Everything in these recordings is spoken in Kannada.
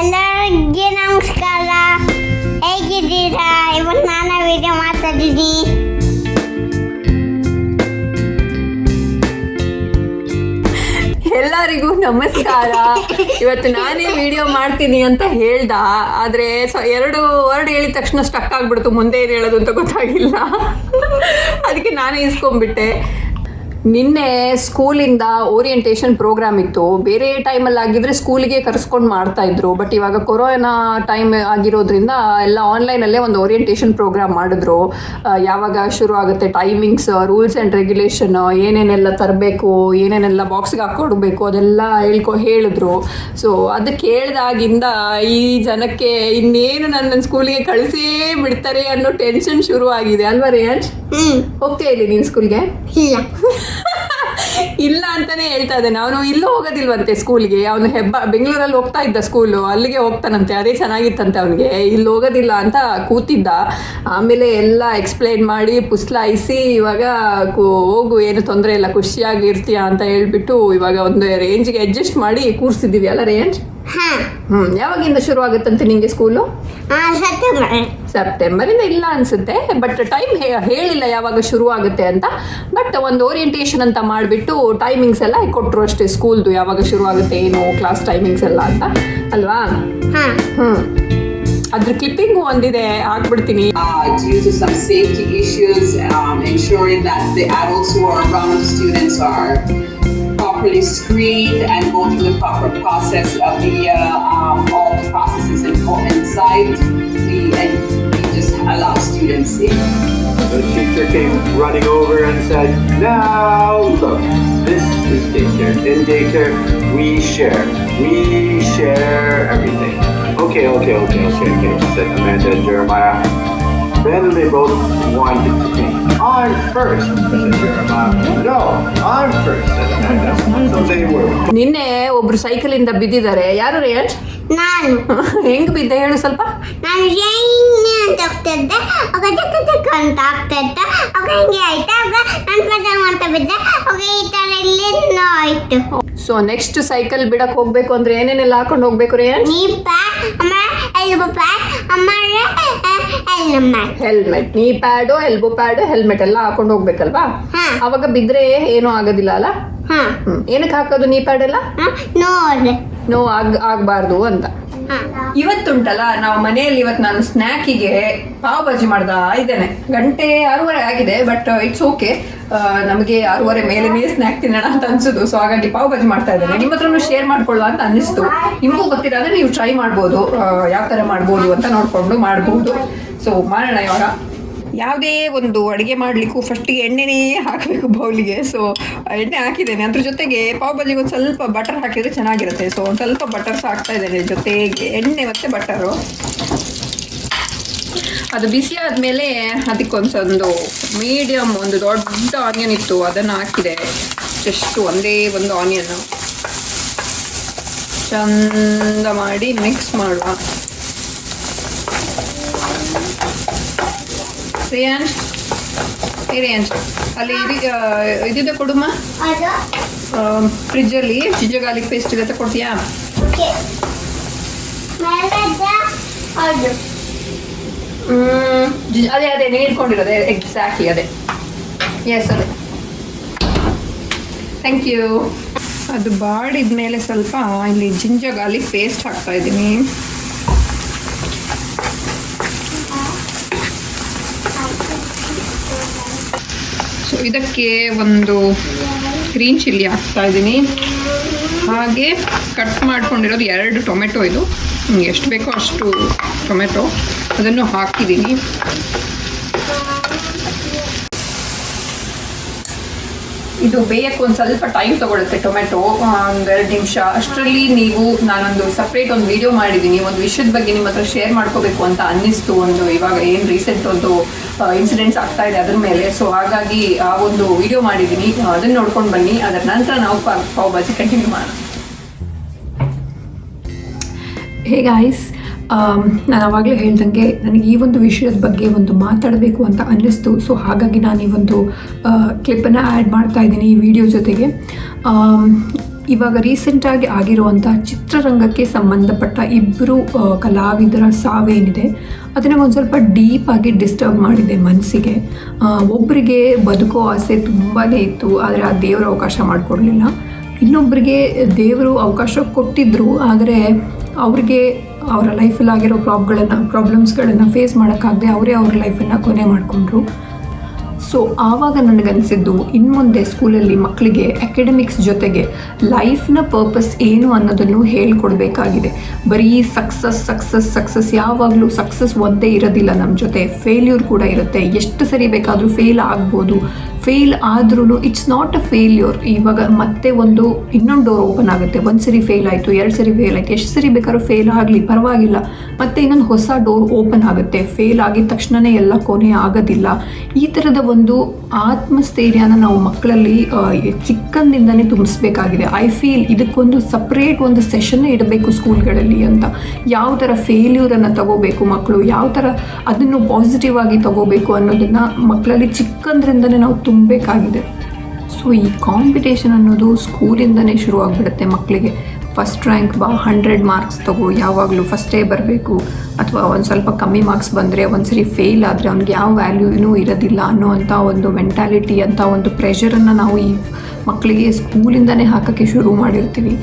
ಎಲ್ಲರಿಗೆ ನಮಸ್ಕಾರ. ಹೇಗಿದ್ದೀರಾ? ಇವತ್ತು ನಾನು ವಿಡಿಯೋ ಮಾಡ್ತಿದ್ದೀನಿ. ಎಲ್ಲರಿಗೂ ನಮಸ್ಕಾರ. ಇವತ್ತು ನಾನೇ ವಿಡಿಯೋ ಮಾಡ್ತೀನಿ ಅಂತ ಹೇಳ್ದ, ಆದರೆ ಎರಡು ವರ್ಡ್ ಹೇಳಿದ ತಕ್ಷಣ ಸ್ಟಕ್ ಆಗ್ಬಿಡ್ತು, ಮುಂದೆ ಏನು ಹೇಳೋದು ಅಂತ ಗೊತ್ತಾಗಿಲ್ಲ. ಅದಕ್ಕೆ ನಾನೇ ಇಸ್ಕೊಂಡ್ಬಿಟ್ಟೆ. ನಿನ್ನೆ ಸ್ಕೂಲಿಂದ ಓರಿಯೆಂಟೇಷನ್ ಪ್ರೋಗ್ರಾಮ್ ಇತ್ತು. ಬೇರೆ ಟೈಮಲ್ಲಿ ಆಗಿದ್ರೆ ಸ್ಕೂಲಿಗೆ ಕರೆಸ್ಕೊಂಡು ಮಾಡ್ತಾಯಿದ್ರು, ಬಟ್ ಇವಾಗ ಕೊರೋನಾ ಟೈಮ್ ಆಗಿರೋದ್ರಿಂದ ಎಲ್ಲ ಆನ್ಲೈನಲ್ಲೇ ಒಂದು ಓರಿಯೆಂಟೇಷನ್ ಪ್ರೋಗ್ರಾಮ್ ಮಾಡಿದ್ರು. ಯಾವಾಗ ಶುರು ಆಗುತ್ತೆ, ಟೈಮಿಂಗ್ಸ್, ರೂಲ್ಸ್ ಆ್ಯಂಡ್ ರೆಗ್ಯುಲೇಷನ್, ಏನೇನೆಲ್ಲ ತರಬೇಕು, ಏನೇನೆಲ್ಲ ಬಾಕ್ಸ್ಗೆ ಹಾಕ್ಕೊಡ್ಬೇಕು, ಅದೆಲ್ಲ ಹೇಳಿದ್ರು. ಸೊ ಅದಕ್ಕೆ ಹೇಳ್ದಾಗಿಂದ ಈ ಜನಕ್ಕೆ ಇನ್ನೇನು ನನ್ನ ಸ್ಕೂಲಿಗೆ ಕಳಿಸೇ ಬಿಡ್ತಾರೆ ಅನ್ನೋ ಟೆನ್ಷನ್ ಶುರು ಆಗಿದೆ ಅಲ್ವಾ ರೇಯಂಶ್? ಹೋಗ್ತಾ ಇದ್ದೀನಿ ನೀನು ಸ್ಕೂಲ್ಗೆ? ಇಲ್ಲ ಅಂತಾನೆ ಹೇಳ್ತಾ ಇದ್ದಾನೆ. ಅವನು ಇಲ್ಲೂ ಹೋಗೋದಿಲ್ವಂತೆ ಸ್ಕೂಲ್ಗೆ. ಅವನು ಬೆಂಗಳೂರಲ್ಲಿ ಹೋಗ್ತಾ ಇದ್ದ ಸ್ಕೂಲು, ಅಲ್ಲಿಗೆ ಹೋಗ್ತಾನಂತೆ. ಅದೇ ಚೆನ್ನಾಗಿತ್ತಂತೆ ಅವನಿಗೆ. ಇಲ್ಲಿ ಹೋಗೋದಿಲ್ಲ ಅಂತ ಕೂತಿದ್ದ. ಆಮೇಲೆ ಎಲ್ಲ ಎಕ್ಸ್ಪ್ಲೈನ್ ಮಾಡಿ ಪುಸ್ಲಾಯಿಸಿ ಇವಾಗ ಹೋಗು, ಏನು ತೊಂದರೆ ಇಲ್ಲ, ಖುಷಿಯಾಗಿ ಇರ್ತೀಯ ಅಂತ ಹೇಳ್ಬಿಟ್ಟು ಇವಾಗ ಒಂದು ರೇಂಜ್ಗೆ ಅಡ್ಜಸ್ಟ್ ಮಾಡಿ ಕೂರಿಸಿದ್ದೀವಿ ಅಲ್ಲ ರೇಂಜ್? ಯಾವಾಗಿಂದ ಶುರು ಆಗುತ್ತಂತೆ ನಿಂಗೆ ಸ್ಕೂಲು? ಸೆಪ್ಟೆಂಬರಿಂದ ಇಲ್ಲ ಅನ್ಸುತ್ತೆ, ಬಟ್ ಟೈಮ್ ಹೇಳಿಲ್ಲ ಯಾವಾಗ ಶುರು ಆಗುತ್ತೆ ಅಂತ. ಬಟ್ ಒಂದು ಓರಿಯೆಂಟೇಷನ್ ಅಂತ ಮಾಡಿಬಿಟ್ಟು ಟೈಮಿಂಗ್ಸ್ ಎಲ್ಲ ಕೊಟ್ಟರು ಅಷ್ಟೇ, ಸ್ಕೂಲ್ದು ಯಾವಾಗ ಶುರು ಆಗುತ್ತೆ, ಏನು ಕ್ಲಾಸ್ ಟೈಮಿಂಗ್ಸ್ ಎಲ್ಲ ಅಂತ ಅಲ್ವಾ? ಅದ್ರ ಕ್ಲಿಪ್ಪಿಂಗು ಒಂದಿದೆ, ಹಾಕ್ಬಿಡ್ತೀನಿ. Due to some safety issues, ensuring that the adults who are around the students are properly screened and go through the proper process of all the processes inside and we just allow students in. The teacher came running over and said, "Now look, this is daycare. In daycare, we share everything." Okay, said Amanda and Jeremiah. Then they both wanted to think, "I'm first," said Jeremiah. "No, I'm first," said Amanda. So they were. ನಿನ್ನೆ ಒಬ್ರು ಸೈಕಲಿಂದ ಬಿದ್ದಿದ್ದಾರೆ. ಯಾರು ರೇಯಂಶ್? ನಾನು. ಹೆಂಗ್ ಬಿದ್ದೆ ಹೇಳು ಸ್ವಲ್ಪ. ನಾನು ಅಂತ ಹೋಗ್ತಿದ್ದೆ, ಆಗ ಜಕ್ಕ ಅಂತ ಆಗ್ತಿದ್ದೆ, ಆಗ ಹಿಂಗೆ ಆಯ್ತು, ಆಗ ನಾನು ಪದಂ ಅಂತ ಬಿದ್ದೆ, ಆಗ ಈ ಥರ ಇಲ್ಲಿ ಆಯ್ತು. ಸೊ ನೆಕ್ಸ್ಟ್ ಸೈಕಲ್ ಬಿಡಕ್ಕೆ ಹೋಗ್ಬೇಕು ಅಂದ್ರೆ ಏನೇನೆಲ್ಲ ಹಾಕೊಂಡು ಹೋಗ್ಬೇಕು ರೇಯಂಶ್? ನೀ ಪ್ಯಾಡ್, ಎಲ್ಬೋ ಪ್ಯಾಡ್, ಹೆಲ್ಮೆಟ್, ನೀ ಪ್ಯಾಡು, ಎಲ್ಬೋ ಪ್ಯಾಡು, ಹೆಲ್ಮೆಟ್ ಎಲ್ಲ ಹಾಕೊಂಡು ಹೋಗ್ಬೇಕಲ್ವಾ? ಅವಾಗ ಬಿದ್ರೆ ಏನೂ ಆಗೋದಿಲ್ಲ ಅಲ್ಲ? ಏನಕ್ಕೆ ಹಾಕೋದು ನೀ ಪ್ಯಾಡ್ ಎಲ್ಲ? ನೋವು ಆಗ್ಬಾರ್ದು ಅಂತ. ಇವತ್ತುಂಟಲ್ಲ, ನಾವು ಮನೆಯಲ್ಲಿ ಇವತ್ತು ನಾನು ಸ್ನ್ಯಾಕಿಗೆ ಪಾವ್ ಭಾಜಿ ಮಾಡ್ದ ಇದ್ದೇನೆ. 6:30 ಆಗಿದೆ, ಬಟ್ ಇಟ್ಸ್ ಓಕೆ. ನಮಗೆ 6:30 ಮೇಲೆ ಸ್ನ್ಯಾಕ್ ತಿನ್ನೋಣ ಅಂತ ಅನ್ಸುದು. ಸೊ ಹಾಗಾಗಿ ಪಾವ್ ಭಾಜಿ ಮಾಡ್ತಾ ಇದ್ದೇನೆ. ನಿಮ್ಮ ಹತ್ರನೂ ಶೇರ್ ಮಾಡ್ಕೊಳ್ಳುವ ಅಂತ ಅನ್ನಿಸ್ತು. ನಿಮಗೂ ಗೊತ್ತಿರೋದ್ರೆ ನೀವು ಟ್ರೈ ಮಾಡ್ಬೋದು, ಯಾವ ಥರ ಮಾಡ್ಬೋದು ಅಂತ ನೋಡಿಕೊಂಡು ಮಾಡ್ಬೋದು. ಸೊ ಮಾಡೋಣ ಇವಾಗ. ಯಾವುದೇ ಒಂದು ಅಡುಗೆ ಮಾಡಲಿಕ್ಕೂ ಫಸ್ಟಿಗೆ ಎಣ್ಣೆನೇ ಹಾಕಬೇಕು ಬೌಲಿಗೆ. ಸೊ ಎಣ್ಣೆ ಹಾಕಿದ್ದೇನೆ, ಅದ್ರ ಜೊತೆಗೆ ಪಾವ್ ಭಾಜಿಗೆ ಒಂದು ಸ್ವಲ್ಪ ಬಟರ್ ಹಾಕಿದರೆ ಚೆನ್ನಾಗಿರುತ್ತೆ. ಸೊ ಒಂದು ಸ್ವಲ್ಪ ಬಟರ್ಸ್ ಹಾಕ್ತಾ ಇದ್ದೇನೆ, ಜೊತೆಗೆ ಎಣ್ಣೆ ಮತ್ತು ಬಟರು. ಅದು ಬಿಸಿ ಆದಮೇಲೆ ಅದಕ್ಕೊಂದು ಮೀಡಿಯಮ್ ಒಂದು ದೊಡ್ಡ ಆನಿಯನ್ ಇತ್ತು, ಅದನ್ನು ಹಾಕಿದೆ. ಜಸ್ಟ್ ಒಂದೇ ಒಂದು ಆನಿಯನ್ನು ಚಂದ ಮಾಡಿ ಮಿಕ್ಸ್ ಮಾಡುವ. ರೇಯಂಶ್ ಅಲ್ಲಿ ಇದಿದೆ ಕೊಡುಮ್ಮ, ಫ್ರಿಜ್ಜಲ್ಲಿ ಜಿಂಜರ್ ಗಾರ್ಲಿಕ್ ಪೇಸ್ಟ್ ಇದೆ, ಕೊಡ್ತೀಯಾ? ಅದೇ ನೀನು ಇಟ್ಕೊಂಡಿರೋದೆ ಎಕ್ಸಾಕ್ಟ್ಲಿ ಅದೇ. ಎಸ್ ಅದೇ, ಥ್ಯಾಂಕ್ ಯು. ಅದು ಬಾಡಿದ ಮೇಲೆ ಸ್ವಲ್ಪ ಇಲ್ಲಿ ಜಿಂಜರ್ ಗಾರ್ಲಿಕ್ ಪೇಸ್ಟ್ ಹಾಕ್ತಾ ಇದ್ದೀನಿ. ಸೊ ಇದಕ್ಕೆ ಒಂದು ಗ್ರೀನ್ ಚಿಲ್ಲಿ ಹಾಕ್ತಾ ಇದ್ದೀನಿ. ಹಾಗೆ ಕಟ್ ಮಾಡ್ಕೊಂಡಿರೋದು 2 ಟೊಮೆಟೊ, ಇದು ಎಷ್ಟು ಬೇಕೋ ಅಷ್ಟು ಟೊಮೆಟೊ, ಅದನ್ನು ಹಾಕಿದ್ದೀನಿ. ಇದು ಬೇಯಕ್ಕೆ ಒಂದು ಸ್ವಲ್ಪ ಟೈಮ್ ತೊಗೊಳುತ್ತೆ ಟೊಮೆಟೊ, 1-2 ನಿಮಿಷ. ಅಷ್ಟರಲ್ಲಿ ನಾನೊಂದು ಸಪ್ರೇಟ್ ಒಂದು ವಿಡಿಯೋ ಮಾಡಿದ್ದೀನಿ, ಒಂದು ವಿಷಯದ ಬಗ್ಗೆ ನಿಮ್ಮ ಹತ್ರ ಶೇರ್ ಮಾಡ್ಕೋಬೇಕು ಅಂತ ಅನ್ನಿಸ್ತು. ಇವಾಗ ಏನು ರೀಸೆಂಟ್ ಒಂದು ಇನ್ಸಿಡೆಂಟ್ಸ್ ಆಗ್ತಾ ಇದೆ ಅದ್ರ ಮೇಲೆ. ಸೊ ಹಾಗಾಗಿ ಆ ಒಂದು ವಿಡಿಯೋ ಮಾಡಿದ್ದೀನಿ, ಅದನ್ನು ನೋಡ್ಕೊಂಡು ಬನ್ನಿ. ಅದರ ನಂತರ ನಾವು ಪಾವ್ ಭಾಜಿ ಕಂಟಿನ್ಯೂ ಮಾಡೋಣ. ಹೇ ಗಾಯ್ಸ್, ನಾನು ಆವಾಗಲೇ ಹೇಳ್ದಂಗೆ ನನಗೆ ಈ ಒಂದು ವಿಷಯದ ಬಗ್ಗೆ ಒಂದು ಮಾತಾಡಬೇಕು ಅಂತ ಅನ್ನಿಸ್ತು. ಸೊ ಹಾಗಾಗಿ ನಾನು ಈ ಒಂದು ಕ್ಲಿಪ್ಪನ್ನು ಆ್ಯಡ್ ಮಾಡ್ತಾ ಇದ್ದೀನಿ ಈ ವಿಡಿಯೋ ಜೊತೆಗೆ. ಇವಾಗ ರೀಸೆಂಟಾಗಿ ಆಗಿರುವಂಥ ಚಿತ್ರರಂಗಕ್ಕೆ ಸಂಬಂಧಪಟ್ಟ ಇಬ್ಬರು ಕಲಾವಿದರ ಸಾವೇನಿದೆ ಅದನ್ನು ಒಂದು ಸ್ವಲ್ಪ ಡೀಪಾಗಿ ಡಿಸ್ಟರ್ಬ್ ಮಾಡಿದೆ ಮನಸ್ಸಿಗೆ. ಒಬ್ಬರಿಗೆ ಬದುಕೋ ಆಸೆ ತುಂಬಾ ಇತ್ತು, ಆದರೆ ಆ ದೇವರು ಅವಕಾಶ ಮಾಡಿಕೊಡ್ಲಿಲ್ಲ. ಇನ್ನೊಬ್ಬರಿಗೆ ದೇವರು ಅವಕಾಶ ಕೊಟ್ಟಿದ್ದರು, ಆದರೆ ಅವ್ರಿಗೆ ಅವರ ಲೈಫಲ್ಲಿ ಆಗಿರೋ ಪ್ರಾಬ್ಲಮ್ಸ್ಗಳನ್ನು ಫೇಸ್ ಮಾಡೋಕ್ಕಾಗದೆ ಅವರೇ ಅವ್ರ ಲೈಫನ್ನು ಕೊನೆ ಮಾಡಿಕೊಂಡ್ರು. ಸೊ ಆವಾಗ ನನಗನ್ಸಿದ್ದು ಇನ್ಮುಂದೆ ಸ್ಕೂಲಲ್ಲಿ ಮಕ್ಕಳಿಗೆ ಅಕಾಡೆಮಿಕ್ಸ್ ಜೊತೆಗೆ ಲೈಫ್ನ ಪರ್ಪಸ್ ಏನು ಅನ್ನೋದನ್ನು ಹೇಳ್ಕೊಡ್ಬೇಕಾಗಿದೆ. ಬರೀ ಸಕ್ಸಸ್ ಯಾವಾಗಲೂ ಸಕ್ಸಸ್ ಒಂದೇ ಇರೋದಿಲ್ಲ, ನಮ್ಮ ಜೊತೆ ಫೇಲ್ಯೂರ್ ಕೂಡ ಇರುತ್ತೆ. ಎಷ್ಟು ಸರಿ ಬೇಕಾದರೂ ಫೇಲ್ ಆಗ್ಬೋದು. ಫೇಲ್ ಆದ್ರೂ ಇಟ್ಸ್ ನಾಟ್ ಅ ಫೇಲ್ಯೂರ್. ಇವಾಗ ಮತ್ತೆ ಇನ್ನೊಂದು ಡೋರ್ ಓಪನ್ ಆಗುತ್ತೆ. ಒಂದು ಸರಿ ಫೇಲ್ ಆಯಿತು, 2 ಸರಿ ಫೇಲ್ ಆಯಿತು, ಎಷ್ಟು ಸರಿ ಬೇಕಾದ್ರೂ ಫೇಲ್ ಆಗಲಿ ಪರವಾಗಿಲ್ಲ, ಮತ್ತೆ ಇನ್ನೊಂದು ಹೊಸ ಡೋರ್ ಓಪನ್ ಆಗುತ್ತೆ. ಫೇಲ್ ಆಗಿದ ತಕ್ಷಣವೇ ಎಲ್ಲ ಕೊನೆ ಆಗೋದಿಲ್ಲ. ಈ ಥರದ ಒಂದು ಆತ್ಮಸ್ಥೈರ್ಯನ ನಾವು ಮಕ್ಕಳಲ್ಲಿ ಚಿಕ್ಕಂದಿಂದನೇ ತುಂಬಿಸ್ಬೇಕಾಗಿದೆ. ಐ ಫೀಲ್ ಇದಕ್ಕೊಂದು ಸಪ್ರೇಟ್ ಒಂದು ಸೆಷನ್ನೇ ಇಡಬೇಕು ಸ್ಕೂಲ್ಗಳಲ್ಲಿ ಅಂತ. ಯಾವ ಥರ ಫೇಲ್ಯೂರನ್ನು ತಗೋಬೇಕು ಮಕ್ಕಳು, ಯಾವ ಥರ ಅದನ್ನು ಪಾಸಿಟಿವ್ ಆಗಿ ತಗೋಬೇಕು ಅನ್ನೋದನ್ನು ಮಕ್ಕಳಲ್ಲಿ ಚಿಕ್ಕಂದ್ರಿಂದನೇ ನಾವು ತುಂಬಬೇಕಾಗಿದೆ. ಸೊ ಈ ಕಾಂಪಿಟೇಷನ್ ಅನ್ನೋದು ಸ್ಕೂಲಿಂದನೇ ಶುರುವಾಗ್ಬಿಡುತ್ತೆ ಮಕ್ಕಳಿಗೆ. ಫಸ್ಟ್ ರ್ಯಾಂಕ್ ಬಾ, 100 ಮಾರ್ಕ್ಸ್ ತಗೋ, ಯಾವಾಗಲೂ ಫಸ್ಟೇ ಬರಬೇಕು, ಅಥವಾ ಒಂದು ಸ್ವಲ್ಪ ಕಮ್ಮಿ ಮಾರ್ಕ್ಸ್ ಬಂದರೆ ಒಂದ್ಸರಿ ಫೇಲ್ ಆದರೆ ಅವ್ನಿಗೆ ಯಾವ ವ್ಯಾಲ್ಯೂನೂ ಇರೋದಿಲ್ಲ ಅನ್ನೋವಂಥ ಒಂದು ಮೆಂಟ್ಯಾಲಿಟಿ ಅಂತ ಒಂದು ಪ್ರೆಷರನ್ನು ನಾವು ಈ ಮಕ್ಕಳಿಗೆ ಸ್ಕೂಲಿಂದನೇ ಹಾಕೋಕ್ಕೆ ಶುರು ಮಾಡಿರ್ತೀವಿ.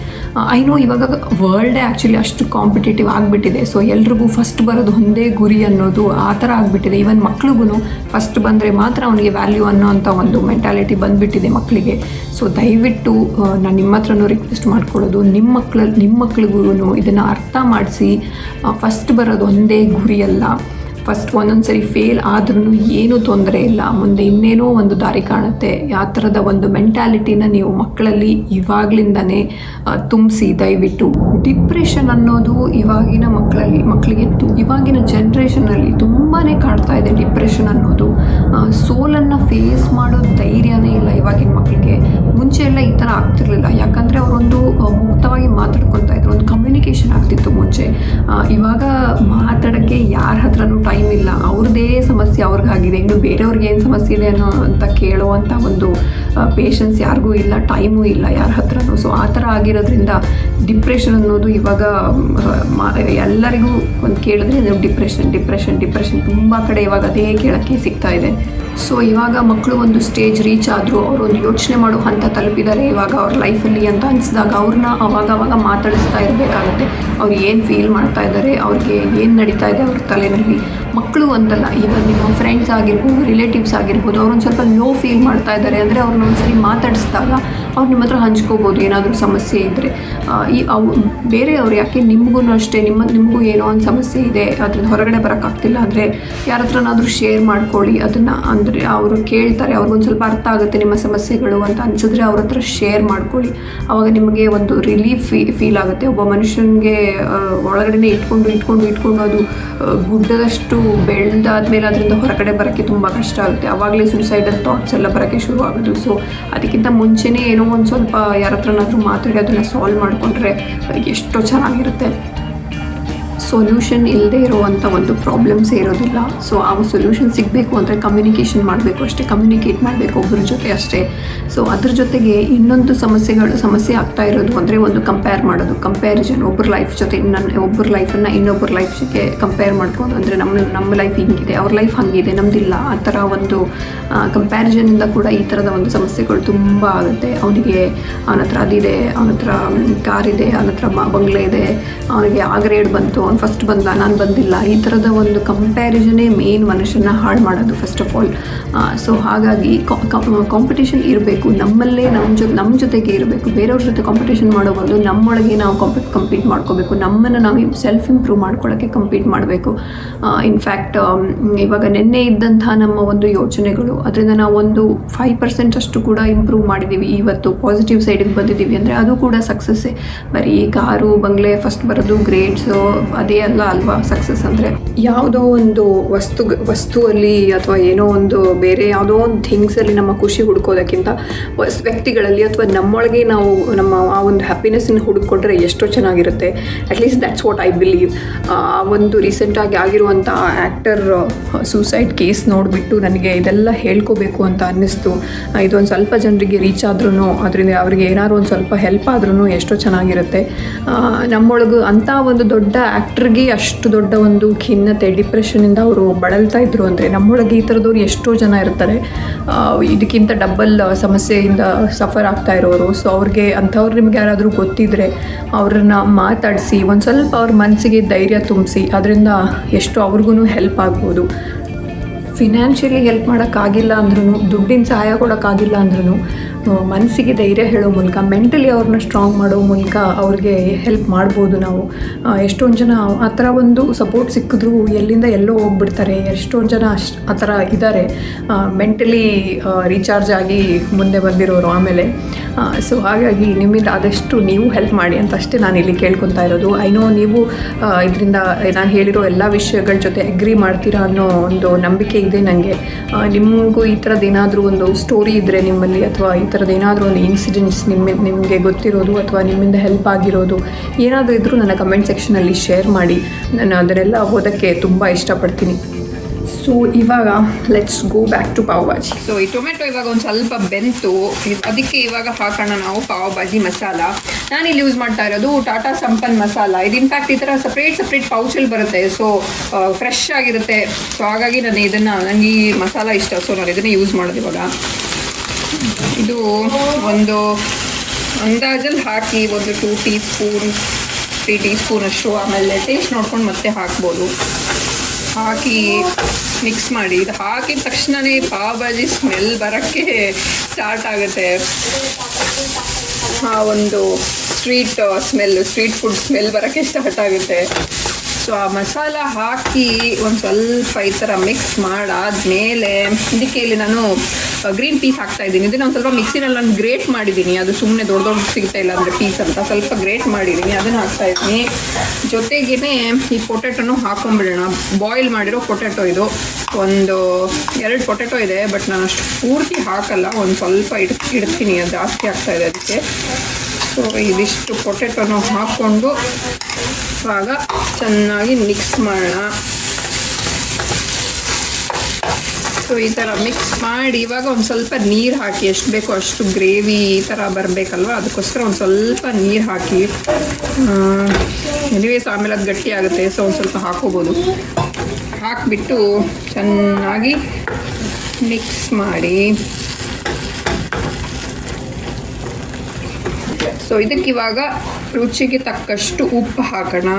ಐ ನೋ ಇವಾಗ ವರ್ಲ್ಡೇ ಆ್ಯಕ್ಚುಲಿ ಅಷ್ಟು ಕಾಂಪಿಟೇಟಿವ್ ಆಗಿಬಿಟ್ಟಿದೆ. ಸೊ ಎಲ್ರಿಗೂ ಫಸ್ಟ್ ಬರೋದು ಒಂದೇ ಗುರಿ ಅನ್ನೋದು ಆ ಥರ ಆಗಿಬಿಟ್ಟಿದೆ. ಈವನ್ ಮಕ್ಳಿಗೂ ಫಸ್ಟ್ ಬಂದರೆ ಮಾತ್ರ ಅವನಿಗೆ ವ್ಯಾಲ್ಯೂ ಅನ್ನೋವಂಥ ಒಂದು ಮೆಂಟ್ಯಾಲಿಟಿ ಬಂದುಬಿಟ್ಟಿದೆ ಮಕ್ಕಳಿಗೆ. ಸೊ ದಯವಿಟ್ಟು ನಾನು ನಿಮ್ಮ ಹತ್ರನೂ ರಿಕ್ವೆಸ್ಟ್ ಮಾಡ್ಕೊಳ್ಳೋದು, ನಿಮ್ಮ ಮಕ್ಳಿಗೂ ಇದನ್ನು ಅರ್ಥ ಮಾಡಿಸಿ, ಫಸ್ಟ್ ಬರೋದು ಒಂದೇ ಗುರಿ ಅಲ್ಲ. ಫಸ್ಟ್ ಒಂದೊಂದು ಸರಿ ಫೇಲ್ ಆದ್ರೂ ಏನೂ ತೊಂದರೆ ಇಲ್ಲ, ಮುಂದೆ ಇನ್ನೇನೋ ಒಂದು ದಾರಿ ಕಾಣುತ್ತೆ. ಆ ಥರದ ಒಂದು ಮೆಂಟ್ಯಾಲಿಟಿನ ನೀವು ಮಕ್ಕಳಲ್ಲಿ ಇವಾಗಲಿಂದನೇ ತುಂಬಿಸಿ ದಯವಿಟ್ಟು. ಡಿಪ್ರೆಷನ್ ಅನ್ನೋದು ಇವಾಗಿನ ಮಕ್ಕಳಿಗೆ ಇವಾಗಿನ ಜನ್ರೇಷನಲ್ಲಿ ತುಂಬಾ ಕಾಡ್ತಾ ಇದೆ. ಡಿಪ್ರೆಷನ್ ಅನ್ನೋದು ಸೋಲನ್ನು ಫೇಸ್ ಮಾಡೋ ಧೈರ್ಯನೇ ಇಲ್ಲ ಇವಾಗಿನ ಮಕ್ಕಳಿಗೆ. ಮುಂಚೆ ಎಲ್ಲ ಈ ಥರ ಆಗ್ತಿರ್ಲಿಲ್ಲ, ಯಾಕಂದರೆ ಅವರೊಂದು ಮುಕ್ತವಾಗಿ ಮಾತಾಡ್ಕೊತಾ ಇದ್ರು, ಒಂದು ಕಮ್ಯುನಿಕೇಷನ್ ಆಗ್ತಿತ್ತು ಮುಂಚೆ. ಇವಾಗ ಮಾತಾಡೋಕ್ಕೆ ಯಾರ ಹತ್ರನೂ ಟೈಮ್ ಇಲ್ಲ, ಅವ್ರದ್ದೇ ಸಮಸ್ಯೆ ಅವ್ರಿಗಾಗಿದೆ, ಇನ್ನು ಬೇರೆಯವ್ರಿಗೆ ಏನು ಸಮಸ್ಯೆ ಇದೆ ಅಂತ ಕೇಳುವಂಥ ಒಂದು ಪೇಷನ್ಸ್ ಯಾರಿಗೂ ಇಲ್ಲ, ಟೈಮೂ ಇಲ್ಲ ಯಾರ ಹತ್ರನೂ. ಸೊ ಆ ಥರ ಆಗಿರೋದ್ರಿಂದ ಡಿಪ್ರೆಷನ್ ಅನ್ನೋದು ಇವಾಗ ಎಲ್ಲರಿಗೂ ಒಂದು ಕೇಳಿದ್ರೆ ಡಿಪ್ರೆಷನ್ ತುಂಬ ಕಡೆ ಇವಾಗ ಅದೇ ಕೇಳೋಕ್ಕೆ ಸಿಗ್ತಾ ಇದೆ. ಸೊ ಇವಾಗ ಮಕ್ಕಳು ಒಂದು ಸ್ಟೇಜ್ ರೀಚ್ ಆದರೂ ಅವರೊಂದು ಯೋಚನೆ ಮಾಡೋ ಹಂತ ತಲುಪಿದ್ದಾರೆ ಇವಾಗ ಅವ್ರ ಲೈಫಲ್ಲಿ ಅಂತ ಅನಿಸಿದಾಗ ಅವ್ರನ್ನ ಅವಾಗ ಮಾತಾಡಿಸ್ತಾ ಇರಬೇಕಾಗುತ್ತೆ. ಅವ್ರು ಏನು ಫೀಲ್ ಮಾಡ್ತಾ ಇದ್ದಾರೆ, ಅವ್ರಿಗೆ ಏನು ನಡೀತಾ ಇದೆ ಅವ್ರ ತಲೆಯಲ್ಲಿ. ಮಕ್ಕಳು ಅಂತಲ್ಲ, ಇವಾಗ ನಿಮ್ಮ ಫ್ರೆಂಡ್ಸ್ ಆಗಿರ್ಬೋದು, ರಿಲೇಟಿವ್ಸ್ ಆಗಿರ್ಬೋದು, ಅವ್ರೊಂದು ಸ್ವಲ್ಪ ಲೋ ಫೀಲ್ ಮಾಡ್ತಾ ಇದ್ದಾರೆ ಅಂದರೆ ಅವ್ರನ್ನ ಒಂದ್ಸರಿ ಮಾತಾಡಿಸಿದಾಗ ಅವ್ರು ನಿಮ್ಮ ಹತ್ರ ಹಂಚ್ಕೋಬೋದು ಏನಾದರೂ ಸಮಸ್ಯೆ ಇದ್ದರೆ. ಬೇರೆಯವ್ರು ಯಾಕೆ ನಿಮಗೂ ಅಷ್ಟೇ ನಿಮಗೂ ಏನೋ ಒಂದು ಸಮಸ್ಯೆ ಇದೆ, ಅದ್ರಿಂದ ಹೊರಗಡೆ ಬರೋಕ್ಕಾಗ್ತಿಲ್ಲ ಅಂದರೆ ಯಾರ ಹತ್ರನಾದರೂ ಶೇರ್ ಮಾಡ್ಕೊಳ್ಳಿ. ಅದನ್ನು ಅಂದರೆ ಅವರು ಕೇಳ್ತಾರೆ, ಅವ್ರಿಗೊಂದು ಸ್ವಲ್ಪ ಅರ್ಥ ಆಗುತ್ತೆ ನಿಮ್ಮ ಸಮಸ್ಯೆಗಳು ಅಂತ ಅನಿಸಿದ್ರೆ ಅವ್ರ ಹತ್ರ ಶೇರ್ ಮಾಡ್ಕೊಳ್ಳಿ. ಆವಾಗ ನಿಮಗೆ ಒಂದು ರಿಲೀಫ್ ಫೀಲ್ ಆಗುತ್ತೆ. ಒಬ್ಬ ಮನುಷ್ಯನಿಗೆ ಒಳಗಡೆ ಇಟ್ಕೊಂಡು ಅದು ಗುಡ್ಡದಷ್ಟು ಬೆಳೆದಾದ್ಮೇಲೆ ಅದರಿಂದ ಹೊರಗಡೆ ಬರೋಕ್ಕೆ ತುಂಬ ಕಷ್ಟ ಆಗುತ್ತೆ. ಆವಾಗಲೇ ಸೂಸೈಡಲ್ ಥಾಟ್ಸ್ ಎಲ್ಲ ಬರೋಕ್ಕೆ ಶುರು ಆಗೋದು. ಸೊ ಅದಕ್ಕಿಂತ ಮುಂಚೆನೇ ಏನೋ ಒಂದು ಸ್ವಲ್ಪ ಯಾರ ಹತ್ರನಾದ್ರೂ ಮಾತಾಡಿ ಅದನ್ನು ಸಾಲ್ವ್ ಮಾಡಿಕೊಂಡ್ರೆ ಎಷ್ಟೋ ಚೆನ್ನಾಗಿರುತ್ತೆ. ಸೊಲ್ಯೂಷನ್ ಇಲ್ಲದೆ ಇರುವಂಥ ಒಂದು ಪ್ರಾಬ್ಲಮ್ಸೇ ಇರೋದಿಲ್ಲ. ಸೊ ಆ ಸೊಲ್ಯೂಷನ್ ಸಿಗಬೇಕು ಅಂದರೆ ಕಮ್ಯುನಿಕೇಷನ್ ಮಾಡಬೇಕು ಅಷ್ಟೇ, ಕಮ್ಯುನಿಕೇಟ್ ಮಾಡಬೇಕು ಒಬ್ಬರ ಜೊತೆ ಅಷ್ಟೇ. ಸೊ ಅದ್ರ ಜೊತೆಗೆ ಇನ್ನೊಂದು ಸಮಸ್ಯೆ ಆಗ್ತಾ ಇರೋದು ಅಂದರೆ ಒಂದು ಕಂಪ್ಯಾರಿಸನ್ ಒಬ್ಬರ ಲೈಫ್ ಜೊತೆ ಒಬ್ಬರ ಲೈಫನ್ನು ಇನ್ನೊಬ್ಬರ ಲೈಫ್ ಜೊತೆ ಕಂಪೇರ್ ಮಾಡ್ಕೊಂಡು, ಅಂದರೆ ನಮ್ಮ ಲೈಫ್ ಹಿಂಗಿದೆ, ಅವ್ರ ಲೈಫ್ ಹಂಗಿದೆ, ನಮ್ಮದಿಲ್ಲ, ಆ ಥರ ಒಂದು ಕಂಪ್ಯಾರಿಸನಿಂದ ಕೂಡ ಈ ಥರದ ಒಂದು ಸಮಸ್ಯೆಗಳು ತುಂಬ ಆಗುತ್ತೆ. ಅವನಿಗೆ ಅವನ ಹತ್ರ ಅದಿದೆ, ಅವನ ಹತ್ರ ಕಾರಿದೆ, ಅವನ ಹತ್ರ ಬಂಗ್ಲೆ ಇದೆ, ಅವನಿಗೆ ಆ ಗ್ರೇಡ್ ಬಂತು, ಅವ್ನು ಫಸ್ಟ್ ಬಂದ, ನಾನು ಬಂದಿಲ್ಲ. ಈ ಥರದ ಒಂದು ಕಂಪ್ಯಾರಿಸನೇ ಮೇನ್ ಮನುಷ್ಯನ ಹಾಳು ಮಾಡೋದು ಫಸ್ಟ್ ಆಫ್ ಆಲ್. ಸೊ ಹಾಗಾಗಿ ಕಾಂಪಿಟೇಷನ್ ಇರಬೇಕು, ನಮ್ಮಲ್ಲೇ ನಮ್ಮ ಜೊತೆಗೆ ಇರಬೇಕು. ಬೇರೆಯವ್ರ ಜೊತೆ ಕಾಂಪಿಟೇಷನ್ ಮಾಡೋದು ನಮ್ಮೊಳಗೆ ನಾವು ಕಂಪೀಟ್ ಮಾಡ್ಕೋಬೇಕು. ನಮ್ಮನ್ನು ನಾವು ಸೆಲ್ಫ್ ಇಂಪ್ರೂವ್ ಮಾಡ್ಕೊಳ್ಳೋಕ್ಕೆ ಕಂಪೀಟ್ ಮಾಡಬೇಕು. ಇನ್ಫ್ಯಾಕ್ಟ್ ಇವಾಗ ನಿನ್ನೆ ಇದ್ದಂತಹ ನಮ್ಮ ಒಂದು ಯೋಚನೆಗಳು, ಅದರಿಂದ ನಾವು ಒಂದು 5% ಅಷ್ಟು ಕೂಡ ಇಂಪ್ರೂವ್ ಮಾಡಿದ್ದೀವಿ. ಇವತ್ತು ಪಾಸಿಟಿವ್ ಸೈಡಿಗೆ ಬಂದಿದ್ದೀವಿ ಅಂದರೆ ಅದು ಕೂಡ ಸಕ್ಸಸ್ಸೇ. ಬರೀ ಕಾರು ಬಂಗ್ಲೆ ಫಸ್ಟ್ ಬರೋದು ಗ್ರೇಡ್ಸು ಅದೇ ಅಲ್ವಾ ಸಕ್ಸಸ್ ಅಂದರೆ. ಯಾವುದೋ ಒಂದು ವಸ್ತುವಲ್ಲಿ ಅಥವಾ ಏನೋ ಒಂದು ಬೇರೆ ಯಾವುದೋ ಒಂದು ಥಿಂಗ್ಸಲ್ಲಿ ನಮ್ಮ ಖುಷಿ ಹುಡ್ಕೋದಕ್ಕಿಂತ ವ್ಯಕ್ತಿಗಳಲ್ಲಿ ಅಥವಾ ನಮ್ಮೊಳಗೆ ನಾವು ನಮ್ಮ ಆ ಒಂದು ಹ್ಯಾಪಿನೆಸ್ಸನ್ನು ಹುಡುಕೊಂಡ್ರೆ ಎಷ್ಟೋ ಚೆನ್ನಾಗಿರುತ್ತೆ. At least that's what I believe. ಆ ಒಂದು ರೀಸೆಂಟಾಗಿ ಆಗಿರುವಂಥ ಆ್ಯಕ್ಟರ್ ಸೂಸೈಡ್ ಕೇಸ್ ನೋಡಿಬಿಟ್ಟು ನನಗೆ ಇದೆಲ್ಲ ಹೇಳ್ಕೋಬೇಕು ಅಂತ ಅನ್ನಿಸ್ತು. ಇದೊಂದು ಸ್ವಲ್ಪ ಜನರಿಗೆ ರೀಚ್ ಆದ್ರೂ ಅದರಿಂದ ಅವರಿಗೆ ಏನಾದ್ರು ಒಂದು ಸ್ವಲ್ಪ ಹೆಲ್ಪ್ ಆದ್ರೂ ಎಷ್ಟೋ ಚೆನ್ನಾಗಿರುತ್ತೆ. ನಮ್ಮೊಳಗೆ ಅಂಥ ಒಂದು ದೊಡ್ಡ ಆ್ಯಕ್ಟ್ರಿಗೆ ಅಷ್ಟು ದೊಡ್ಡ ಒಂದು ಖಿನ್ನತೆ ಡಿಪ್ರೆಷನಿಂದ ಅವರು ಬಳಲ್ತಾ ಇದ್ರು ಅಂದರೆ ನಮ್ಮೊಳಗೆ ಈ ಥರದವ್ರು ಎಷ್ಟೋ ಜನ ಇರ್ತಾರೆ ಇದಕ್ಕಿಂತ ಡಬ್ಬಲ್ ಸಮಸ್ಯೆಯಿಂದ ಸಫರ್ ಆಗ್ತಾ ಇರೋರು. ಸೊ ಅವ್ರಿಗೆ ಅಂಥವ್ರು ನಿಮ್ಗೆ ಯಾರಾದರೂ ಗೊತ್ತಿದ್ದರೆ ಅವ್ರನ್ನ ಮಾತಾಡಿಸಿ ಒಂದು ಸ್ವಲ್ಪ ಅವ್ರ ಮನಸ್ಸಿಗೆ ಧೈರ್ಯ ತುಂಬಿಸಿ ಅದರಿಂದ ಎಷ್ಟೋ ಅವ್ರಿಗೂ ಹೆಲ್ಪ್ ಆಗ್ಬೋದು. ಫಿನಾನ್ಷಿಯಲಿ ಹೆಲ್ಪ್ ಮಾಡೋಕ್ಕಾಗಿಲ್ಲ ಅಂದ್ರೂ, ದುಡ್ಡಿನ ಸಹಾಯ ಕೊಡೋಕ್ಕಾಗಿಲ್ಲ ಅಂದ್ರೂ ಮನಸ್ಸಿಗೆ ಧೈರ್ಯ ಹೇಳೋ ಮೂಲಕ, ಮೆಂಟಲಿ ಅವ್ರನ್ನ ಸ್ಟ್ರಾಂಗ್ ಮಾಡೋ ಮೂಲಕ ಅವ್ರಿಗೆ ಹೆಲ್ಪ್ ಮಾಡ್ಬೋದು ನಾವು. ಎಷ್ಟೊಂದು ಜನ ಆ ಥರ ಒಂದು ಸಪೋರ್ಟ್ ಸಿಕ್ಕಿದ್ರು ಎಲ್ಲಿಂದ ಎಲ್ಲೋ ಹೋಗ್ಬಿಡ್ತಾರೆ. ಎಷ್ಟೊಂದು ಜನ ಆ ಥರ ಇದ್ದಾರೆ ಮೆಂಟಲಿ ರೀಚಾರ್ಜ್ ಆಗಿ ಮುಂದೆ ಬಂದಿರೋರು ಆಮೇಲೆ. ಸೊ ಹಾಗಾಗಿ ನಿಮ್ಮಿಂದ ಆದಷ್ಟು ನೀವು ಹೆಲ್ಪ್ ಮಾಡಿ ಅಂತ ಅಷ್ಟೇ ನಾನು ಇಲ್ಲಿ ಕೇಳ್ಕೊತಾ ಇರೋದು. ಐ ನೋ ನೀವು ಇದರಿಂದ ನಾನು ಹೇಳಿರೋ ಎಲ್ಲ ವಿಷಯಗಳ ಜೊತೆ ಅಗ್ರಿ ಮಾಡ್ತೀರಾ ಅನ್ನೋ ಒಂದು ನಂಬಿಕೆ ಇದೆ ನನಗೆ. ನಿಮಗೂ ಈ ಥರದ್ದು ಏನಾದರೂ ಒಂದು ಸ್ಟೋರಿ ಇದ್ದರೆ ನಿಮ್ಮಲ್ಲಿ, ಅಥವಾ ಈ ಥರದ್ದು ಏನಾದರೂ ಒಂದು ಇನ್ಸಿಡೆಂಟ್ಸ್ ನಿಮಗೆ ಗೊತ್ತಿರೋದು ಅಥವಾ ನಿಮ್ಮಿಂದ ಹೆಲ್ಪ್ ಆಗಿರೋದು ಏನಾದರೂ ಇದ್ದರೂ ನನ್ನ ಕಮೆಂಟ್ ಸೆಕ್ಷನಲ್ಲಿ ಶೇರ್ ಮಾಡಿ. ನಾನು ಅದನ್ನೆಲ್ಲ ಓದೋಕ್ಕೆ ತುಂಬ ಇಷ್ಟಪಡ್ತೀನಿ. ಸೊ ಇವಾಗ let's go back to pav bhaji. So ಈ ಟೊಮೆಟೊ ಇವಾಗ ಒಂದು ಸ್ವಲ್ಪ ಬೆಂತು, ಅದಕ್ಕೆ ಇವಾಗ ಹಾಕೋಣ ನಾವು ಪಾವ್ ಭಾಜಿ ಮಸಾಲ. ನಾನಿಲ್ಲಿ ಯೂಸ್ ಮಾಡ್ತಾ ಇರೋದು ಟಾಟಾ ಸಂಪನ್ ಮಸಾಲ. ಇದು ಇನ್ಫ್ಯಾಕ್ಟ್ ಈ ಥರ ಸಪ್ರೇಟ್ ಪೌಚಲ್ಲಿ ಬರುತ್ತೆ. ಸೊ ಫ್ರೆಶ್ ಆಗಿರುತ್ತೆ. ಸೊ ಹಾಗಾಗಿ ನನಗೆ ಈ ಮಸಾಲ ಇಷ್ಟ. ಸೊ ನಾನು ಇದನ್ನೇ ಯೂಸ್ ಮಾಡೋದು ಇವಾಗ. ಇದು ಒಂದು ಅಂದಾಜಲ್ಲಿ ಹಾಕಿ ಒಂದು 2 ಟೀ ಸ್ಪೂನ್ 3 ಟೀ ಸ್ಪೂನ್ ಅಷ್ಟು, ಆಮೇಲೆ ಟೇಸ್ಟ್ ನೋಡ್ಕೊಂಡು ಮತ್ತೆ ಹಾಕ್ಬೋದು. ಹಾಕಿ ಮಿಕ್ಸ್ ಮಾಡಿ. ಇದು ಹಾಕಿದ ತಕ್ಷಣವೇ ಪಾವ್ ಭಾಜಿ ಸ್ಮೆಲ್ ಬರೋಕ್ಕೆ ಸ್ಟಾರ್ಟ್ ಆಗುತ್ತೆ. ಆ ಒಂದು ಸ್ಟ್ರೀಟ್ ಫುಡ್ ಸ್ಮೆಲ್ ಬರೋಕ್ಕೆ ಸ್ಟಾರ್ಟ್ ಆಗುತ್ತೆ. ಸೊ ಆ ಮಸಾಲ ಹಾಕಿ ಒಂದು ಸ್ವಲ್ಪ ಈ ಥರ ಮಿಕ್ಸ್ ಮಾಡಾದ್ಮೇಲೆ ಇದಕ್ಕೆ ಇಲ್ಲಿ ನಾನು ಗ್ರೀನ್ ಪೀಸ್ ಹಾಕ್ತಾಯಿದ್ದೀನಿ. ಇದನ್ನು ಒಂದು ಸ್ವಲ್ಪ ಮಿಕ್ಸಿನಲ್ಲಿ ನಾನು ಗ್ರೇಟ್ ಮಾಡಿದ್ದೀನಿ. ಅದು ಸುಮ್ಮನೆ ದೊಡ್ಡ ಸಿಗ್ತಾ ಇಲ್ಲ ಅಂದರೆ ಪೀಸ್ ಅಂತ ಸ್ವಲ್ಪ ಗ್ರೇಟ್ ಮಾಡಿದ್ದೀನಿ, ಅದನ್ನು ಹಾಕ್ತಾಯಿದ್ದೀನಿ. ಜೊತೆಗೇ ಈ ಪೊಟ್ಯಾಟೊನೂ ಹಾಕೊಂಡ್ಬಿಡೋಣ. ಬಾಯ್ಲ್ ಮಾಡಿರೋ ಪೊಟ್ಯಾಟೊ ಇದು. ಒಂದು 2 ಪೊಟ್ಯಾಟೊ ಇದೆ, ಬಟ್ ನಾನು ಅಷ್ಟು ಪೂರ್ತಿ ಹಾಕಲ್ಲ, ಒಂದು ಸ್ವಲ್ಪ ಇಡ್ತೀನಿ. ಅದು ಜಾಸ್ತಿ ಆಗ್ತಾಯಿದೆ ಅದಕ್ಕೆ. ಸೊ ಇದಿಷ್ಟು ಪೊಟ್ಯಾಟೊನೂ ಹಾಕ್ಕೊಂಡು ಇವಾಗ ಚೆನ್ನಾಗಿ ಮಿಕ್ಸ್ ಮಾಡೋಣ. ಸೊ ಈ ಥರ ಮಿಕ್ಸ್ ಮಾಡಿ ಇವಾಗ ಒಂದು ಸ್ವಲ್ಪ ನೀರು ಹಾಕಿ, ಎಷ್ಟು ಬೇಕೋ ಅಷ್ಟು ಗ್ರೇವಿ ಈ ಥರ ಬರಬೇಕಲ್ವ, ಅದಕ್ಕೋಸ್ಕರ ಒಂದು ಸ್ವಲ್ಪ ನೀರು ಹಾಕಿ. ಎನಿವೇಸ್ ಆಮೇಲೆ ಅದು ಗಟ್ಟಿ ಆಗುತ್ತೆ. ಸೊ ಒಂದು ಸ್ವಲ್ಪ ಹಾಕೋಬೋದು. ಹಾಕಿಬಿಟ್ಟು ಚೆನ್ನಾಗಿ ಮಿಕ್ಸ್ ಮಾಡಿ. ಸೊ ಇದಕ್ಕಿವಾಗ ರುಚಿಗೆ ತಕ್ಕಷ್ಟು ಉಪ್ಪು ಹಾಕೋಣ.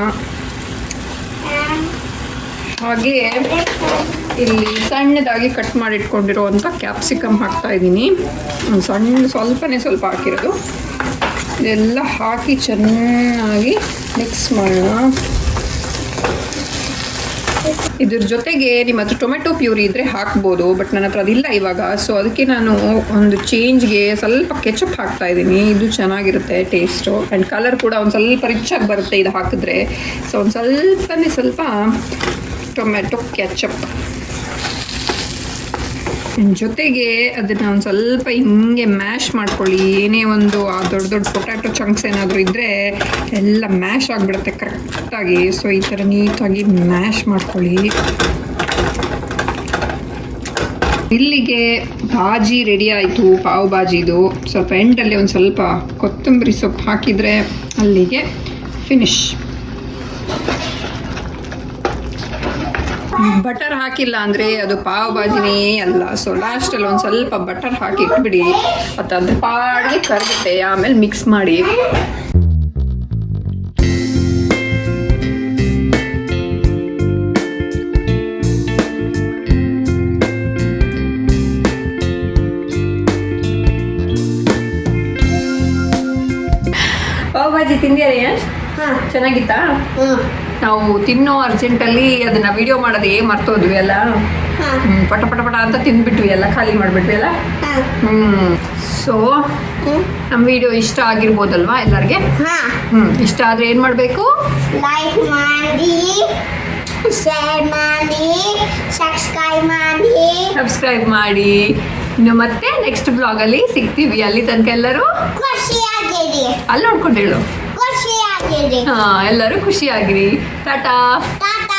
ಹಾಗೆ ಇಲ್ಲಿ ಸಣ್ಣದಾಗಿ ಕಟ್ ಮಾಡಿಟ್ಕೊಂಡಿರೋವಂಥ ಕ್ಯಾಪ್ಸಿಕಮ್ ಹಾಕ್ತಾಯಿದ್ದೀನಿ. ಸ್ವಲ್ಪ ಹಾಕಿರೋದು. ಇದೆಲ್ಲ ಹಾಕಿ ಚೆನ್ನಾಗಿ ಮಿಕ್ಸ್ ಮಾಡೋಣ. ಇದ್ರ ಜೊತೆಗೆ ನಿಮ್ಮ ಹತ್ರ ಟೊಮೆಟೊ ಪ್ಯೂರಿ ಇದ್ದರೆ ಹಾಕ್ಬೋದು, ಬಟ್ ನನ್ನ ಹತ್ರ ಅದಿಲ್ಲ ಇವಾಗ. ಸೊ ಅದಕ್ಕೆ ನಾನು ಒಂದು ಚೇಂಜ್ಗೆ ಸ್ವಲ್ಪ ಕೆಚಪ್ ಹಾಕ್ತಾಯಿದ್ದೀನಿ. ಇದು ಚೆನ್ನಾಗಿರುತ್ತೆ ಟೇಸ್ಟು, ಆ್ಯಂಡ್ ಕಲರ್ ಕೂಡ ಒಂದು ಸ್ವಲ್ಪ ರಿಚಾಗಿ ಬರುತ್ತೆ ಇದು ಹಾಕಿದ್ರೆ. ಸೊ ಒಂದು ಸ್ವಲ್ಪ ಟೊಮೆಟೊ ಕೆಚಪ್ ಜೊತೆಗೆ ಅದನ್ನು ಒಂದು ಸ್ವಲ್ಪ ಹಿಂಗೆ ಮ್ಯಾಶ್ ಮಾಡ್ಕೊಳ್ಳಿ. ಏನೇ ಒಂದು ಆ ದೊಡ್ಡ ಪೊಟ್ಯಾಟೊ ಚಂಕ್ಸ್ ಏನಾದರೂ ಇದ್ದರೆ ಎಲ್ಲ ಮ್ಯಾಶ್ ಆಗಿಬಿಡುತ್ತೆ ಕರೆಕ್ಟಾಗಿ. ಸೊ ಈ ಥರ ನೀಟಾಗಿ ಮ್ಯಾಶ್ ಮಾಡ್ಕೊಳ್ಳಿ. ಇಲ್ಲಿಗೆ ಭಾಜಿ ರೆಡಿ ಆಯಿತು, ಪಾವ್ ಭಾಜಿದು. ಸ್ವಲ್ಪ ಎಂಡಲ್ಲಿ ಒಂದು ಸ್ವಲ್ಪ ಕೊತ್ತಂಬರಿ ಸೊಪ್ಪು ಹಾಕಿದರೆ ಅಲ್ಲಿಗೆ ಫಿನಿಶ್. ಬಟರ್ ಹಾಕಿಲ್ಲ ಅಂದರೆ ಅದು ಪಾವ್ ಭಾಜಿನೇ ಅಲ್ಲ. ಸೊ ಲಾಸ್ಟಲ್ಲಿ ಒಂದು ಸ್ವಲ್ಪ ಬಟರ್ ಹಾಕಿ ಇಟ್ಬಿಡಿ, ಮತ್ತು ಅದ್ರ ಪಾಡಿಗೆ ಕರಗುತ್ತೆ. ಆಮೇಲೆ ಮಿಕ್ಸ್ ಮಾಡಿ. ಪಾವ್ ಭಾಜಿ ತಿಂದಿಯಾ? ಹಾಂ, ಚೆನ್ನಾಗಿತ್ತಾ? ನಾವು ತಿನ್ನೋ ಅರ್ಜೆಂಟಲ್ಲಿ ಅದನ್ನು ವಿಡಿಯೋ ಮಾಡೋದೇ ಮರ್ತೋದ್ವಿ ಅಲ್ಲ. ಪಟ ಪಟ ಪಟ ಅಂತ ತಿಂದ್ಬಿಟ್ವಿ ಎಲ್ಲ ಖಾಲಿ ಮಾಡಿಬಿಟ್ವಿ ಅಲ್ಲ. ಸೊ ನಮ್ಮ ವಿಡಿಯೋ ಇಷ್ಟ ಆಗಿರ್ಬೋದಲ್ವಾ ಎಲ್ಲರಿಗೆ? ಇಷ್ಟ ಆದರೆ ಏನು ಮಾಡಬೇಕು? ಲೈಕ್ ಮಾಡಿ, ಶೇರ್ ಮಾಡಿ, ಸಬ್ಸ್ಕ್ರೈಬ್ ಮಾಡಿ. ಇನ್ನು ಮತ್ತೆ ನೆಕ್ಸ್ಟ್ ವ್ಲಾಗಲ್ಲಿ ಸಿಗ್ತೀವಿ. ಅಲ್ಲಿ ತನಕ ಎಲ್ಲರೂ ಖುಷಿಯಾಗಿರಿ. ಅಲ್ಲಿ ನೋಡ್ಕೊಂಡು ಹೇಳು. ಖುಷಿಯಾಗಿರಿ. ಎಲ್ಲರೂ ಖುಷಿಯಾಗಿರಿ. ಟಾಟಾ. ಟಾಟಾ.